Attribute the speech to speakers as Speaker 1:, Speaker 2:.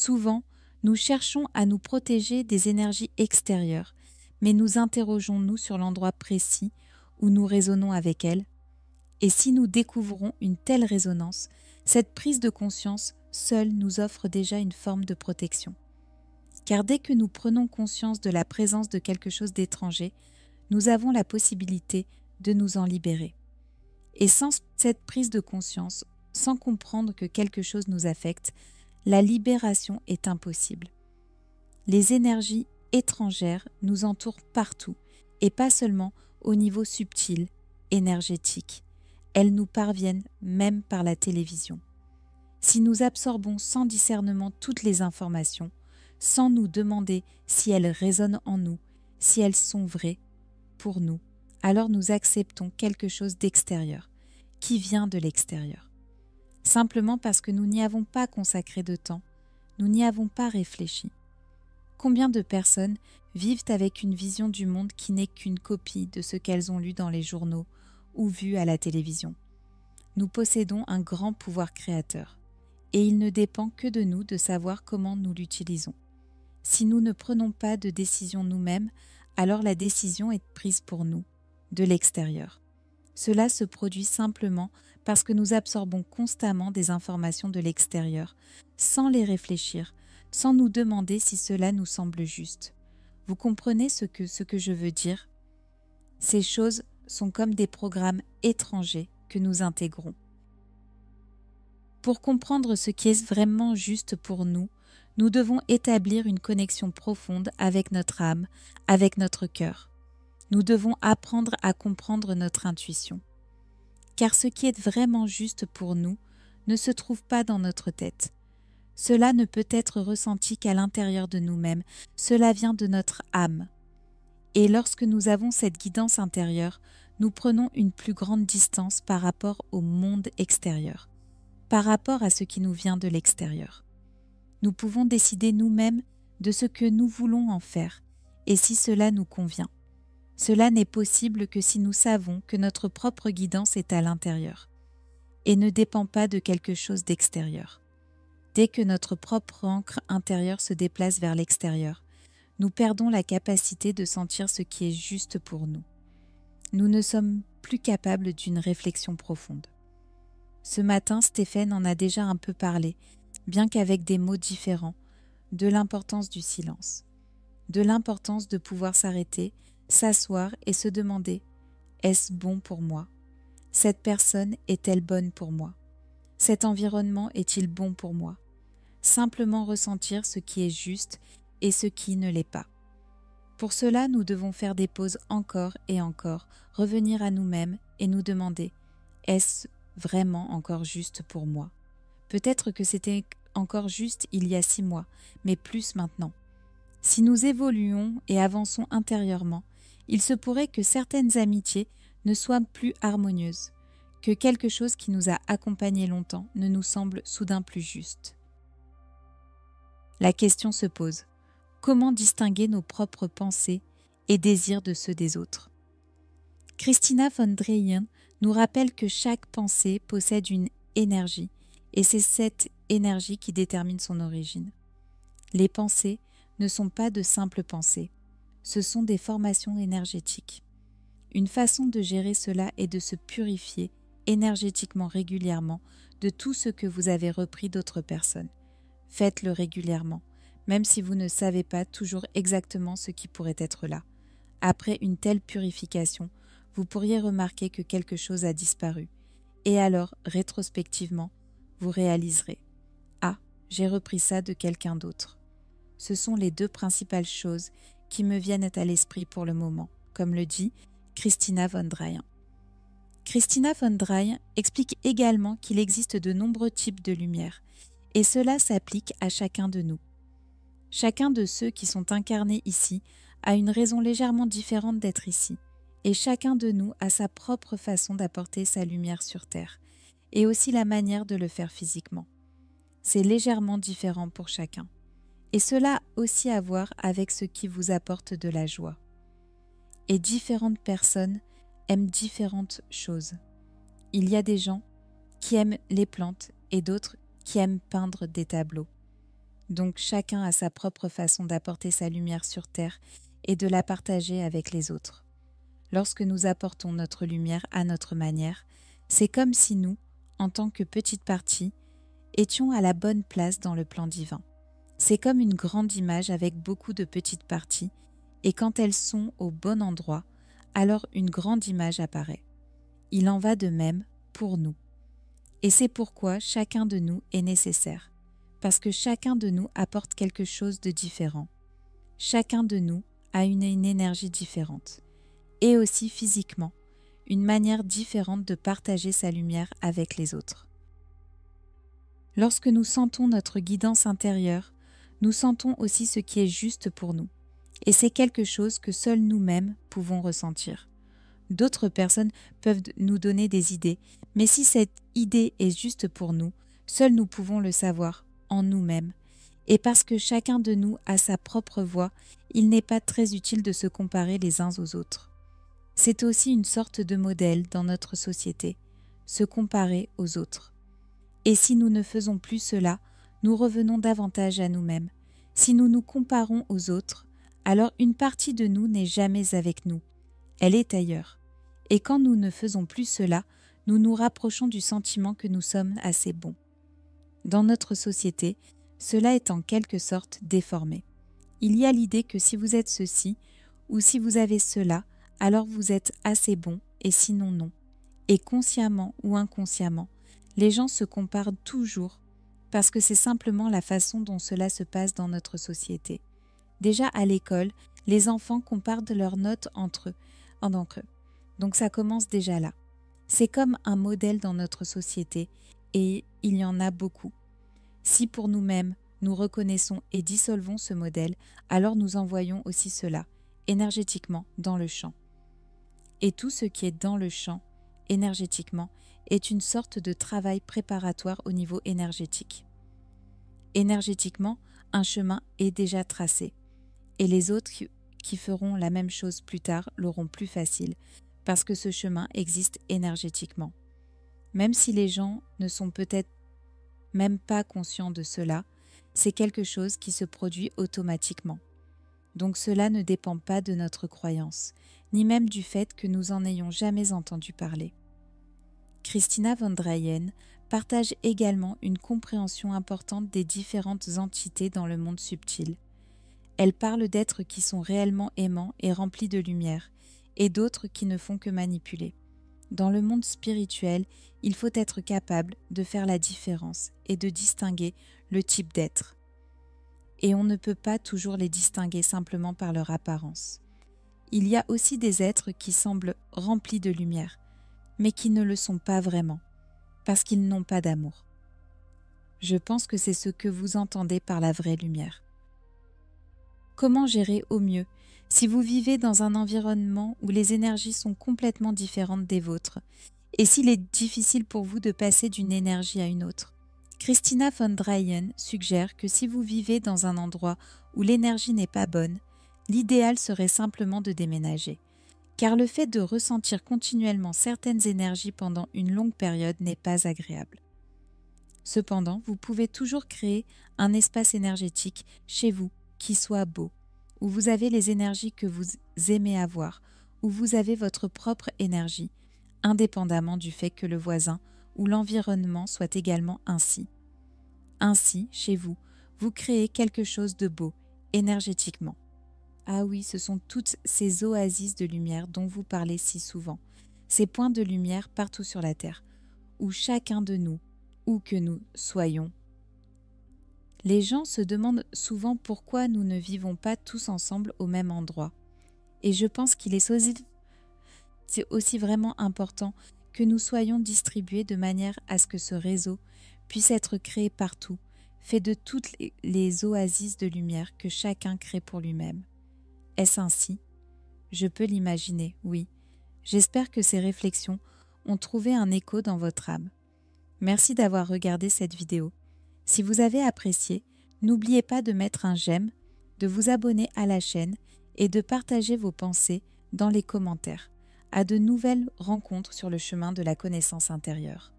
Speaker 1: Souvent, nous cherchons à nous protéger des énergies extérieures, mais nous interrogeons-nous sur l'endroit précis où nous résonnons avec elles? Et si nous découvrons une telle résonance, cette prise de conscience seule nous offre déjà une forme de protection. Car dès que nous prenons conscience de la présence de quelque chose d'étranger, nous avons la possibilité de nous en libérer. Et sans cette prise de conscience, sans comprendre que quelque chose nous affecte, la libération est impossible. Les énergies étrangères nous entourent partout, et pas seulement au niveau subtil, énergétique. Elles nous parviennent même par la télévision. Si nous absorbons sans discernement toutes les informations, sans nous demander si elles résonnent en nous, si elles sont vraies pour nous, alors nous acceptons quelque chose d'extérieur, qui vient de l'extérieur. Simplement parce que nous n'y avons pas consacré de temps, nous n'y avons pas réfléchi. Combien de personnes vivent avec une vision du monde qui n'est qu'une copie de ce qu'elles ont lu dans les journaux ou vu à la télévision? Nous possédons un grand pouvoir créateur, et il ne dépend que de nous de savoir comment nous l'utilisons. Si nous ne prenons pas de décision nous-mêmes, alors la décision est prise pour nous, de l'extérieur. Cela se produit simplement parce que nous absorbons constamment des informations de l'extérieur, sans les réfléchir, sans nous demander si cela nous semble juste. Vous comprenez ce que je veux dire? Ces choses sont comme des programmes étrangers que nous intégrons. Pour comprendre ce qui est vraiment juste pour nous, nous devons établir une connexion profonde avec notre âme, avec notre cœur. Nous devons apprendre à comprendre notre intuition. Car ce qui est vraiment juste pour nous ne se trouve pas dans notre tête. Cela ne peut être ressenti qu'à l'intérieur de nous-mêmes, cela vient de notre âme. Et lorsque nous avons cette guidance intérieure, nous prenons une plus grande distance par rapport au monde extérieur, par rapport à ce qui nous vient de l'extérieur. Nous pouvons décider nous-mêmes de ce que nous voulons en faire et si cela nous convient. Cela n'est possible que si nous savons que notre propre guidance est à l'intérieur et ne dépend pas de quelque chose d'extérieur. Dès que notre propre ancre intérieure se déplace vers l'extérieur, nous perdons la capacité de sentir ce qui est juste pour nous. Nous ne sommes plus capables d'une réflexion profonde. Ce matin, Stéphane en a déjà un peu parlé, bien qu'avec des mots différents, de l'importance du silence, de l'importance de pouvoir s'arrêter, s'asseoir et se demander « Est-ce bon pour moi ? Cette personne est-elle bonne pour moi ? Cet environnement est-il bon pour moi ?» Simplement ressentir ce qui est juste et ce qui ne l'est pas. Pour cela, nous devons faire des pauses encore et encore, revenir à nous-mêmes et nous demander « Est-ce vraiment encore juste pour moi ? Peut-être que c'était encore juste il y a 6 mois, mais plus maintenant. » Si nous évoluons et avançons intérieurement, il se pourrait que certaines amitiés ne soient plus harmonieuses, que quelque chose qui nous a accompagnés longtemps ne nous semble soudain plus juste. La question se pose, comment distinguer nos propres pensées et désirs de ceux des autres? Christina von Dreyen nous rappelle que chaque pensée possède une énergie, et c'est cette énergie qui détermine son origine. Les pensées ne sont pas de simples pensées, ce sont des formations énergétiques. Une façon de gérer cela est de se purifier énergétiquement régulièrement de tout ce que vous avez repris d'autres personnes. Faites-le régulièrement, même si vous ne savez pas toujours exactement ce qui pourrait être là. Après une telle purification, vous pourriez remarquer que quelque chose a disparu. Et alors, rétrospectivement, vous réaliserez « Ah, j'ai repris ça de quelqu'un d'autre ». Ce sont les 2 principales choses qui me viennent à l'esprit pour le moment, comme le dit Christina von Dreyen. Christina von Dreyen explique également qu'il existe de nombreux types de lumière, et cela s'applique à chacun de nous. Chacun de ceux qui sont incarnés ici a une raison légèrement différente d'être ici, et chacun de nous a sa propre façon d'apporter sa lumière sur Terre, et aussi la manière de le faire physiquement. C'est légèrement différent pour chacun. Et cela a aussi à voir avec ce qui vous apporte de la joie. Et différentes personnes aiment différentes choses. Il y a des gens qui aiment les plantes et d'autres qui aiment peindre des tableaux. Donc chacun a sa propre façon d'apporter sa lumière sur Terre et de la partager avec les autres. Lorsque nous apportons notre lumière à notre manière, c'est comme si nous, en tant que petite partie, étions à la bonne place dans le plan divin. C'est comme une grande image avec beaucoup de petites parties, et quand elles sont au bon endroit, alors une grande image apparaît. Il en va de même pour nous. Et c'est pourquoi chacun de nous est nécessaire, parce que chacun de nous apporte quelque chose de différent. Chacun de nous a une énergie différente, et aussi physiquement, une manière différente de partager sa lumière avec les autres. Lorsque nous sentons notre guidance intérieure, nous sentons aussi ce qui est juste pour nous, et c'est quelque chose que seuls nous-mêmes pouvons ressentir. D'autres personnes peuvent nous donner des idées, mais si cette idée est juste pour nous, seuls nous pouvons le savoir en nous-mêmes. Et parce que chacun de nous a sa propre voix, il n'est pas très utile de se comparer les uns aux autres. C'est aussi une sorte de modèle dans notre société, se comparer aux autres. Et si nous ne faisons plus cela, nous revenons davantage à nous-mêmes. Si nous nous comparons aux autres, alors une partie de nous n'est jamais avec nous. Elle est ailleurs. Et quand nous ne faisons plus cela, nous nous rapprochons du sentiment que nous sommes assez bons. Dans notre société, cela est en quelque sorte déformé. Il y a l'idée que si vous êtes ceci, ou si vous avez cela, alors vous êtes assez bon, et sinon non. Et consciemment ou inconsciemment, les gens se comparent toujours, parce que c'est simplement la façon dont cela se passe dans notre société. Déjà à l'école, les enfants comparent leurs notes entre eux. Donc ça commence déjà là. C'est comme un modèle dans notre société, et il y en a beaucoup. Si pour nous-mêmes, nous reconnaissons et dissolvons ce modèle, alors nous envoyons aussi cela, énergétiquement, dans le champ. Et tout ce qui est dans le champ, énergétiquement, est une sorte de travail préparatoire au niveau énergétique. Énergétiquement, un chemin est déjà tracé, et les autres qui feront la même chose plus tard l'auront plus facile, parce que ce chemin existe énergétiquement. Même si les gens ne sont peut-être même pas conscients de cela, c'est quelque chose qui se produit automatiquement. Donc cela ne dépend pas de notre croyance, ni même du fait que nous en ayons jamais entendu parler. Christina von Dreyen partage également une compréhension importante des différentes entités dans le monde subtil. Elle parle d'êtres qui sont réellement aimants et remplis de lumière, et d'autres qui ne font que manipuler. Dans le monde spirituel, il faut être capable de faire la différence et de distinguer le type d'être. Et on ne peut pas toujours les distinguer simplement par leur apparence. Il y a aussi des êtres qui semblent remplis de lumière, mais qui ne le sont pas vraiment, parce qu'ils n'ont pas d'amour. Je pense que c'est ce que vous entendez par la vraie lumière. Comment gérer au mieux si vous vivez dans un environnement où les énergies sont complètement différentes des vôtres, et s'il est difficile pour vous de passer d'une énergie à une autre? Christina von Dreyen suggère que si vous vivez dans un endroit où l'énergie n'est pas bonne, l'idéal serait simplement de déménager, car le fait de ressentir continuellement certaines énergies pendant une longue période n'est pas agréable. Cependant, vous pouvez toujours créer un espace énergétique chez vous qui soit beau, où vous avez les énergies que vous aimez avoir, où vous avez votre propre énergie, indépendamment du fait que le voisin ou l'environnement soit également ainsi. Ainsi, chez vous, vous créez quelque chose de beau, énergétiquement. Ah oui, ce sont toutes ces oasis de lumière dont vous parlez si souvent, ces points de lumière partout sur la Terre, où chacun de nous, où que nous soyons. Les gens se demandent souvent pourquoi nous ne vivons pas tous ensemble au même endroit. Et je pense qu'il est aussi vraiment important que nous soyons distribués de manière à ce que ce réseau puisse être créé partout, fait de toutes les oasis de lumière que chacun crée pour lui-même. Est-ce ainsi? Je peux l'imaginer, oui. J'espère que ces réflexions ont trouvé un écho dans votre âme. Merci d'avoir regardé cette vidéo. Si vous avez apprécié, n'oubliez pas de mettre un j'aime, de vous abonner à la chaîne et de partager vos pensées dans les commentaires. À de nouvelles rencontres sur le chemin de la connaissance intérieure.